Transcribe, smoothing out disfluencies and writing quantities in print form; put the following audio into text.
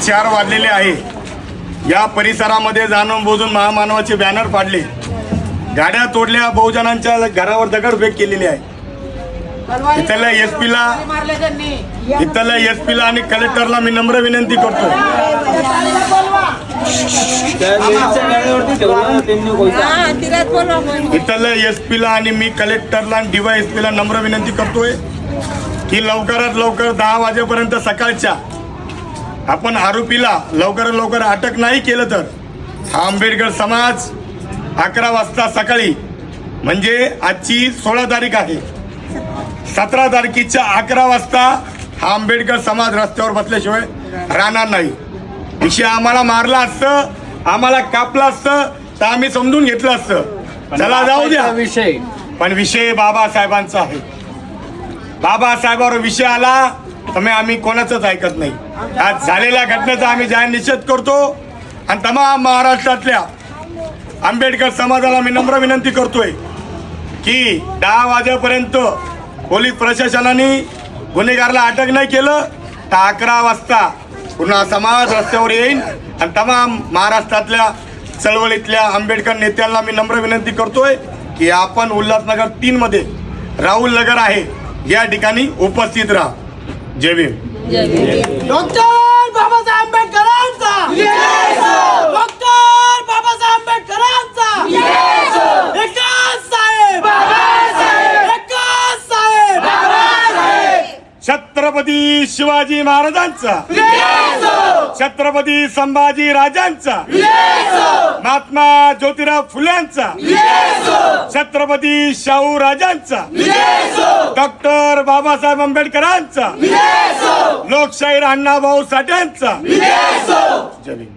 4 वाजलेले आहे. या परिसरामध्ये जाणून बुजून महामानवाचे बॅनर पाडले, गाड्या तोडल्या, बहुजनांच्या घरावर दगडफेक केलेली आहे. इथल्या एसपीला आणि कलेक्टरला मी नम्र विनंती करतो, इथल्या एसपीला आणि मी कलेक्टरला आणि DYSPला नम्र विनंती करतोय की लवकरात लवकर 10 वाजेपर्यंत सकाळच्या आपण आरोपीला लवकरात लवकर अटक नाही केलं तर हा आंबेडकर समाज 11 वाजता सकाळी, म्हणजे आजची 16 तारीख आहे, 17 तारखेच्या 11 वाजता हा आंबेडकर समाज रस्त्यावर बसल्याशिवाय राहणार नाही. विषय आम्हाला मारला असतं, आम्हाला कापलं असतं तर आम्ही समजून घेतलं असतं, चला जाऊ द्या विषय. पण विषय बाबासाहेबांचा आहे. बाबासाहेबावर विषय आला तर आम्ही कोणाचंच ऐकत नाही. आज झालेल्या घटनेचा आम्ही जाहीर निषेध करतो आणि तमाम महाराष्ट्रातल्या आंबेडकर समाजाला मी नम्र विनंती करतोय की 10 वाजेपर्यंत पोलीस प्रशासनाने गुन्हेगारला अटक नाही केलं तर 11 वाजता पुन्हा समाज रस्त्यावर येईल. आणि तमाम महाराष्ट्रातल्या चळवळीतल्या आंबेडकर नेत्यांना मी नम्र विनंती करतोय की आपण उल्हासनगर 3 मध्ये राहुल नगर आहे या ठिकाणी उपस्थित राहा. जय भीम. डॉक्टर बाबासाहेब आंबेडकरांचा, डॉक्टर बाबासाहेब आंबेडकरांचा, एकच साहेब, एकच साहेब, छत्रपती शिवाजी महाराजांचा, छत्रपती संभाजी राजांचा, महात्मा ज्योतिराव फुल्यांचा, छत्रपती शाहू राजांचा, डॉक्टर बाबासाहेब आंबेडकरांचा, लोकशाहीर अण्णाभाऊ साठ्यांचा. जय भीम.